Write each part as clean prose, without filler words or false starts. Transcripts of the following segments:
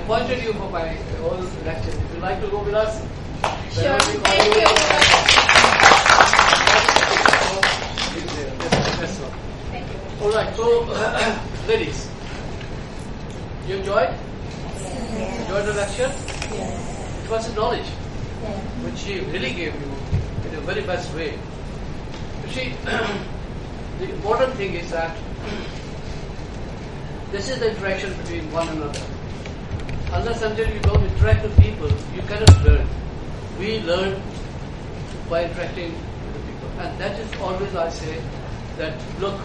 appointed you for my own lecture. If you'd like to go with us, sure. Thank you. Thank you. All right. So, ladies, you enjoyed? Yes. Enjoyed the lecture? Yes. It was a knowledge Yes. which she really gave you in the very best way. You see, the important thing is that this is the interaction between one another. Unless until you don't interact with people, you cannot learn. We learn by interacting with people. And that is always I say that, look,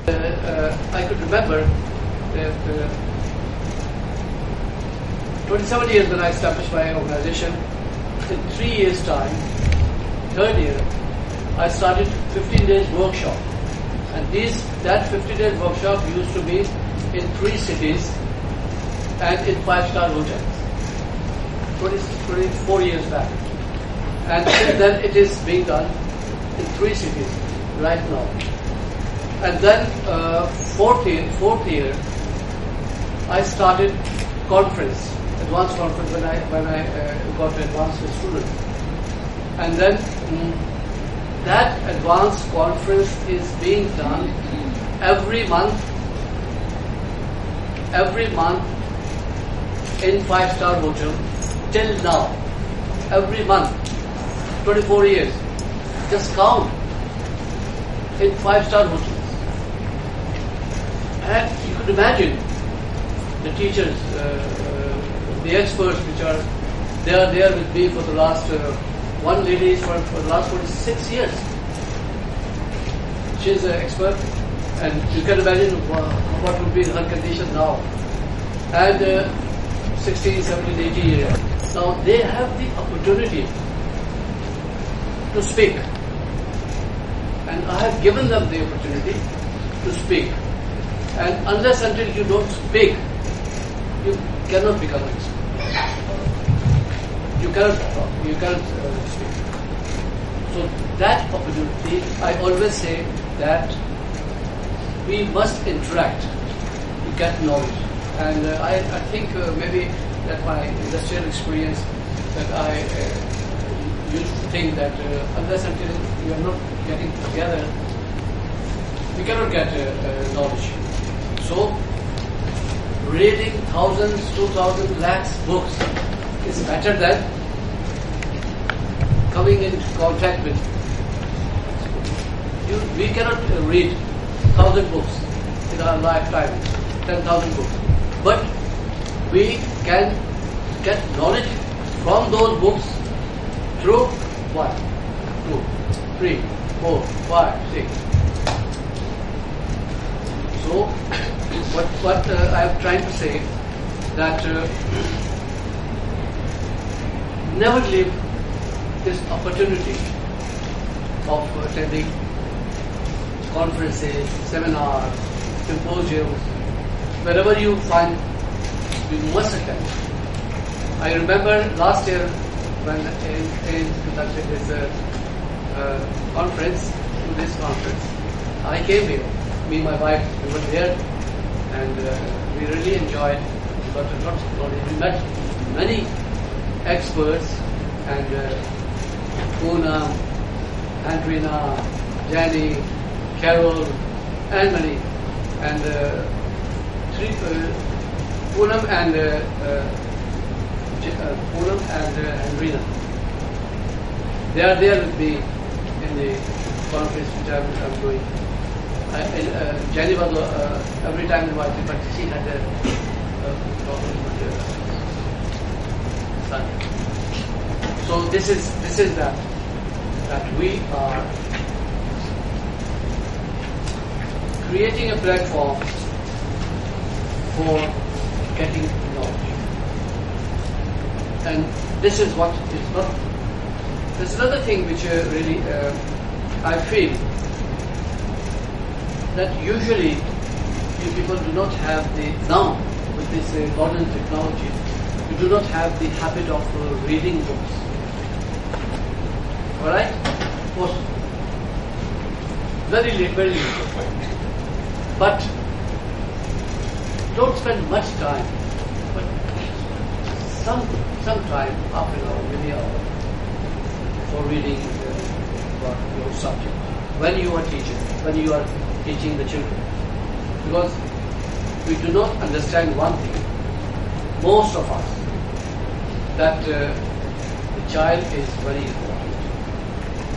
I could remember that 27 years when I established my organization. In 3 years' time, third year, I started 15 days workshop. And that 15 days workshop used to be in 3 cities and in 5-star hotels. 24 years back. And since then it is being done in 3 cities right now. And then fourth year, I started advanced conference when I got advanced student. And then that advanced conference is being done every month in 5-star hotel till now. Every month, 24 years. Just count in 5-star hotels. And you could imagine the teachers, the experts they are there with me for the last, one lady is for the last 46 years. She is an expert, and you can imagine what would be her condition now. And 16, 17, 18 years. Now they have the opportunity to speak. And I have given them the opportunity to speak. And unless until you don't speak, you cannot become an expert. You cannot speak. So that opportunity, I always say that we must interact to get knowledge. And I think maybe that my industrial experience that I used to think that unless until you are not getting together, we cannot get knowledge. So reading thousands, 2,000 lakhs books is better than coming in contact with. We cannot read 1,000 books in our lifetime, 10,000 books. But we can get knowledge from those books through 1, 2, 3, 4, 5, 6. So, what I am trying to say that never leave this opportunity of attending conferences, seminars, symposiums. Wherever you find, you must attend. I remember last year when I conducted this conference, I came here. Me and my wife, we were there, and we really enjoyed. We got lots of knowledge. We met many experts, and Poonam, Andrina, Jenny, Carol, and many, and Poonam and Andrina. They are there with me in the conference which I'm doing. Jenny was every time invited, but she had a problem with her son. So this is that we are creating a platform for getting knowledge, and this is what is not. There's another thing which really I feel. That usually you people do not have now with this modern technology, you do not have the habit of reading books. Alright? Most. Very little. But Don't spend much time, but some time, half an hour, maybe an hour, for reading about your subject. When you are teaching, when you are teaching the children. Because we do not understand one thing, most of us, that the child is very important.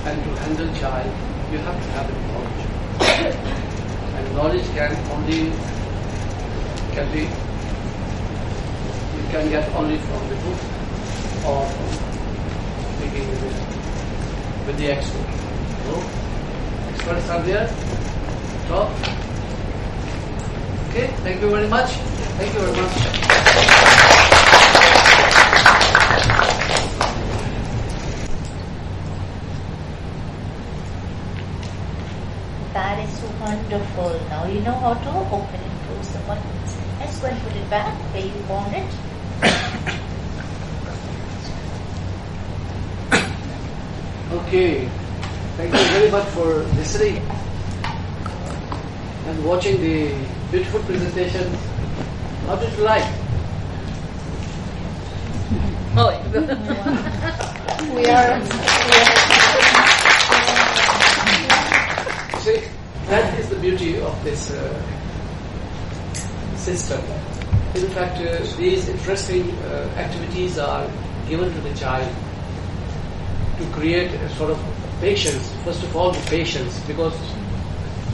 And to handle child, you have to have knowledge. And knowledge you can get only from the book or from speaking with the expert. So, experts are there. Talk. Okay, thank you very much. Thank you very much. That is so wonderful. Now you know how to open and close the buttons. Let's go and put it back where you found it. Okay, thank you very much for listening and watching the beautiful presentation. How did you like? Oh, we are. See, that is the beauty of this system. In fact, these interesting activities are given to the child to create a sort of patience. First of all, the patience, because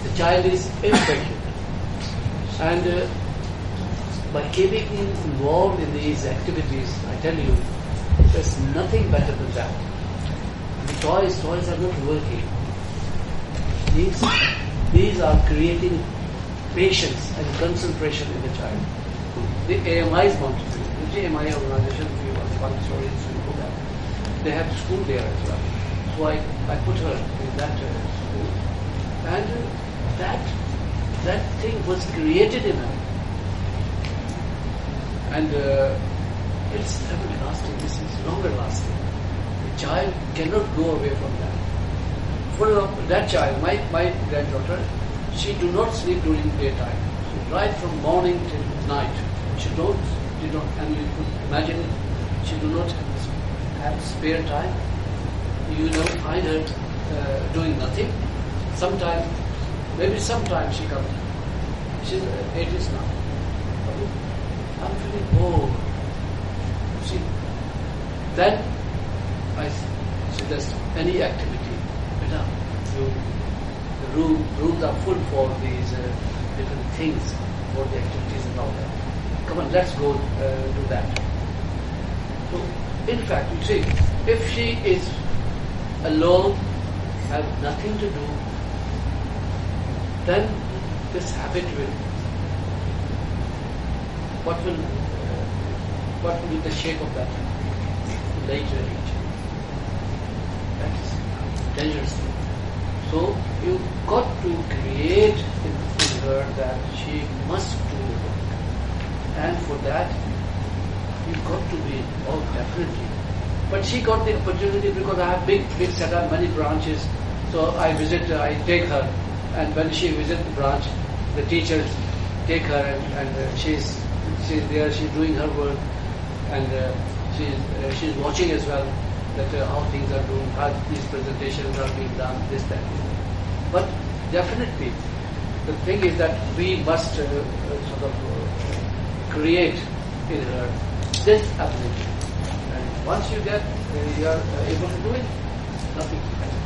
the child is impatient. And by keeping him involved in these activities, I tell you, there's nothing better than that. The toys are not working. These are creating patience and concentration in the child. The AMI's Montessori, the AMI organization, Montessori, they have school there as well. So I put her in that school. And that thing was created in her. And it's everlasting, this is longer lasting. The child cannot go away from that. For that child, my granddaughter, she do not sleep during daytime. So right from morning till night. She did not, and you could imagine, she do not have spare time. You don't find her doing nothing. Sometimes she comes. She's 80s now. I'm feeling bored. See, then I suggest any activity. The rooms are full for these different things, for the activities and all that. Come on, let's go do that. So, in fact, you see, if she is alone, have nothing to do, then this habit will. What will be the shape of that later age? That is dangerous. So you got to create in her that she must do work, and for that you got to be definitely. But she got the opportunity because I have big setup, many branches. So I take her, and when she visits the branch, the teachers take her, and she's there, she's doing her work, and she's watching as well that how things are doing, how these presentations are being done, this, that. But definitely, the thing is that we must create in her this ability. And once you are able to do it, nothing to happen.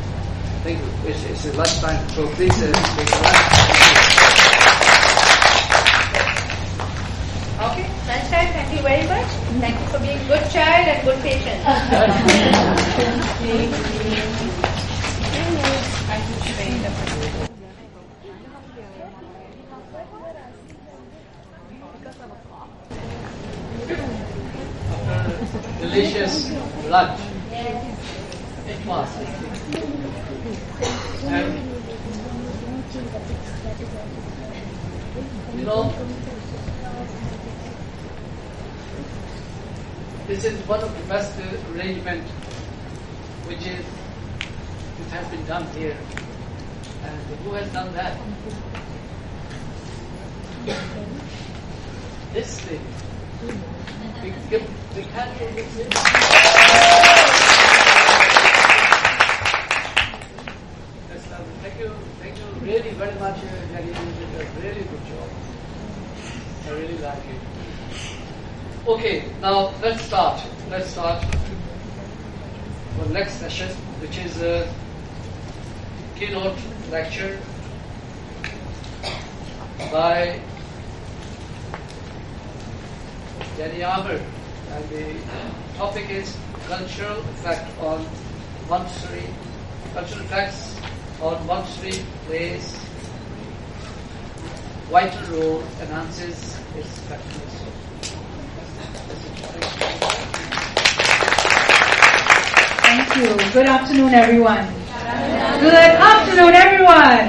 Thank you. It's the last time, so please take a lunch. Okay, lunchtime. Thank you very much. Thank you for being a good child and good patient. Delicious lunch. It was. And this is one of the best arrangement which has been done here. And who has done that? this thing. We can't do this thing. That's lovely. Thank you really very much, Jenny. You did a really good job. I really like it. Okay, now let's start. Let's start the next session, which is a keynote lecture by Jenny Amar, and the topic is cultural effects on Montessori Plays Vital Role, enhances its effectiveness. Thank you. Good afternoon, everyone. Good afternoon, everyone.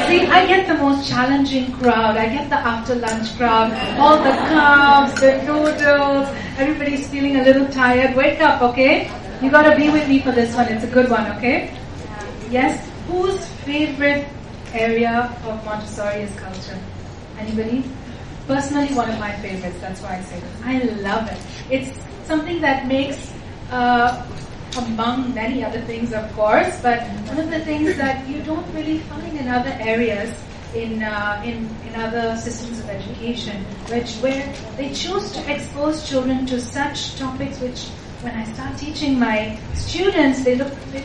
See, I get the most challenging crowd. I get the after lunch crowd. All the carbs, the noodles. Everybody's feeling a little tired. Wake up, okay? You gotta be with me for this one. It's a good one, okay? Yes? Whose favorite area of Montessori is culture? Anybody? Personally, one of my favorites. That's why I say this. I love it. It's something that makes, among many other things, of course, but one of the things that you don't really find in other areas, in other systems of education, where they choose to expose children to such topics which, when I start teaching my students, they look a bit,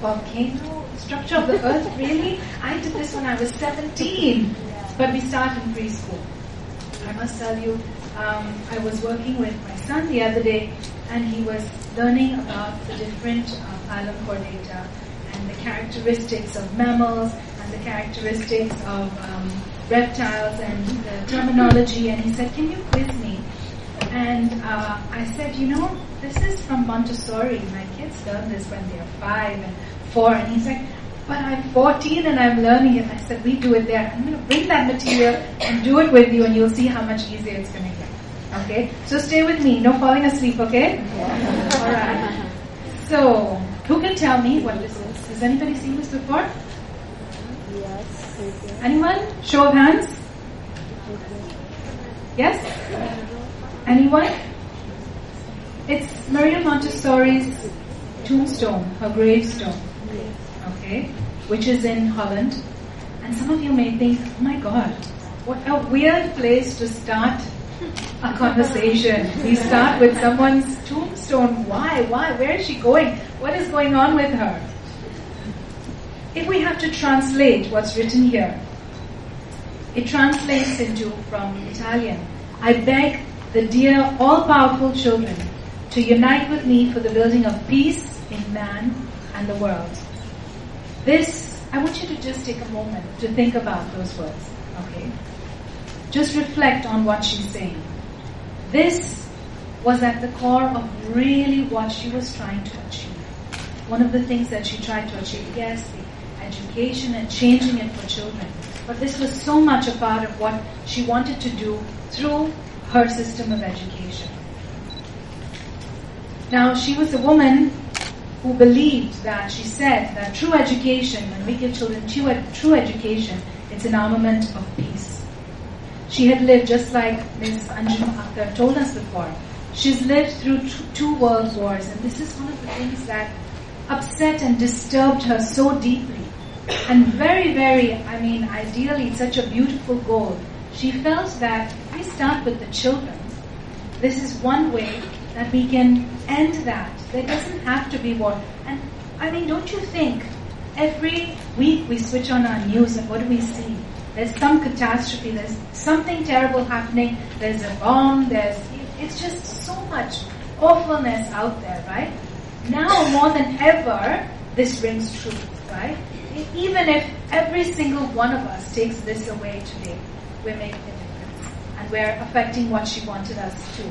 volcano, structure of the earth, really? I did this when I was 17, but we start in preschool. I must tell you, I was working with my son the other day, and he was learning about the different phylum chordata and the characteristics of mammals and the characteristics of reptiles and the terminology. And he said, "Can you quiz me?" And I said, this is from Montessori. My kids learn this when they're 5 and 4. And he's like, "But I'm 14 and I'm learning it." I said, "We do it there. I'm going to bring that material and do it with you, and you'll see how much easier it's going to get." Okay? So stay with me. No falling asleep, okay? Yeah. All right. So, who can tell me what this is? Has anybody seen this before? Yes. Anyone? Show of hands. Yes? Anyone? It's Maria Montessori's tombstone, her gravestone. Okay? Which is in Holland. And some of you may think, "Oh my God, what a weird place to start a conversation. We start with someone's tombstone. Why? Where is she going? What is going on with her?" If we have to translate what's written here, it translates into, from Italian, "I beg the dear all-powerful children to unite with me for the building of peace in man and the world." This, I want you to just take a moment to think about those words, okay? Just reflect on what she's saying. This was at the core of really what she was trying to achieve. One of the things that she tried to achieve, yes, the education and changing it for children. But this was so much a part of what she wanted to do through her system of education. Now, she was a woman who believed that, she said that true education, when we give children true education, it's an armament of peace. She had lived, just like Ms. Anjum Akhtar told us before, she's lived through 2 world wars, and this is one of the things that upset and disturbed her so deeply. And very, very, ideally, it's such a beautiful goal. She felt that if we start with the children, this is one way that we can end that. There doesn't have to be war. And don't you think every week we switch on our news and what do we see? There's some catastrophe, there's something terrible happening, there's a bomb, it's just so much awfulness out there, right? Now more than ever, this rings true, right? Even if every single one of us takes this away today, we're making a difference. And we're affecting what she wanted us to.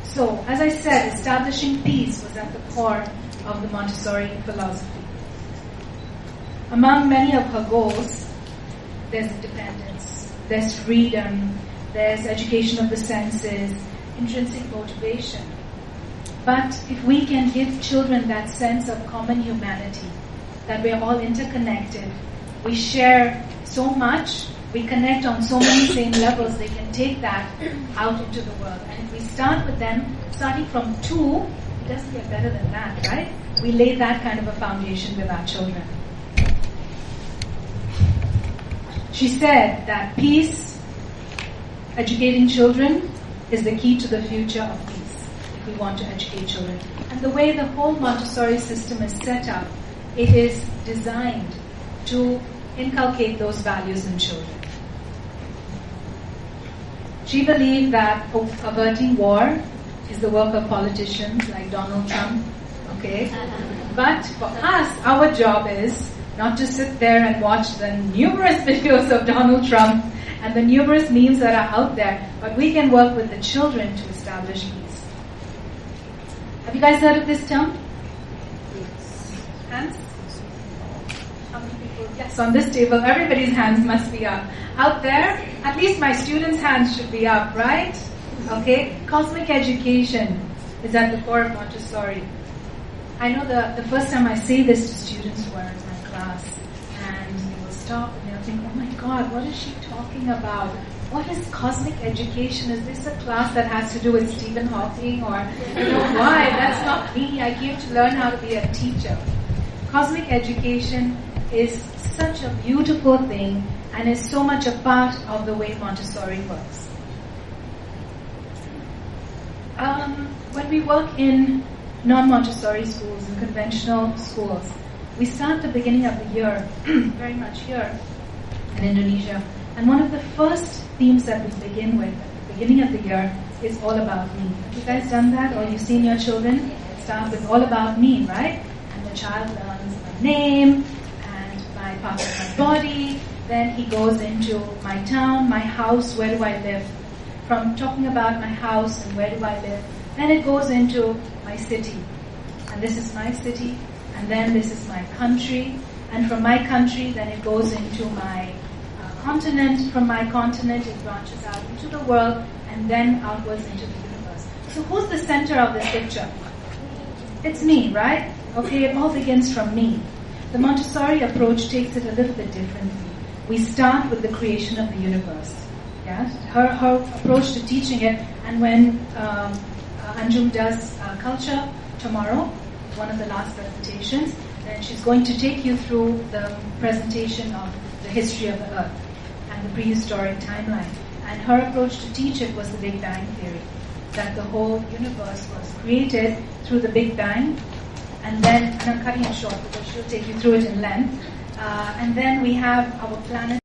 So, as I said, establishing peace was at the core of the Montessori philosophy. Among many of her goals, there's independence, there's freedom, there's education of the senses, intrinsic motivation. But if we can give children that sense of common humanity, that we're all interconnected, we share so much, we connect on so many same levels, they can take that out into the world. And if we start with them, starting from 2, it doesn't get better than that, right? We lay that kind of a foundation with our children. She said that peace, educating children, is the key to the future of peace, if we want to educate children. And the way the whole Montessori system is set up, it is designed to inculcate those values in children. She believed that averting war is the work of politicians like Donald Trump, okay? But for us, our job is not to sit there and watch the numerous videos of Donald Trump and the numerous memes that are out there, but we can work with the children to establish peace. Have you guys heard of this term? Yes. Hands? How many people? Yes, on this table, everybody's hands must be up. Out there, at least my students' hands should be up, right? Okay? Cosmic education is at the core of Montessori. I know the first time I say this to students who are in my class, and they will stop and they'll think, oh my God, what is she talking about? What is cosmic education? Is this a class that has to do with Stephen Hawking? Or, why? That's not me. I came to learn how to be a teacher. Cosmic education is such a beautiful thing and is so much a part of the way Montessori works. When we work in non-Montessori schools and conventional schools, we start the beginning of the year, very much here in Indonesia, and one of the first themes that we begin with at the beginning of the year is all about me. Have you guys done that, or you've seen your children start with all about me, right? And the child learns my name and my part of my body, then he goes into my town, my house, where do I live? From talking about my house and where do I live, then it goes into my city. And this is my city, and then this is my country, and from my country, then it goes into my continent. From my continent, it branches out into the world, and then outwards into the universe. So who's the center of this picture? It's me, right? Okay, it all begins from me. The Montessori approach takes it a little bit differently. We start with the creation of the universe. Yeah, her approach to teaching it, and when Anjum does culture tomorrow, one of the last presentations, then she's going to take you through the presentation of the history of the Earth and the prehistoric timeline. And her approach to teach it was the Big Bang theory, that the whole universe was created through the Big Bang, and then, and I'm cutting it short because she'll take you through it in length, and then we have our planet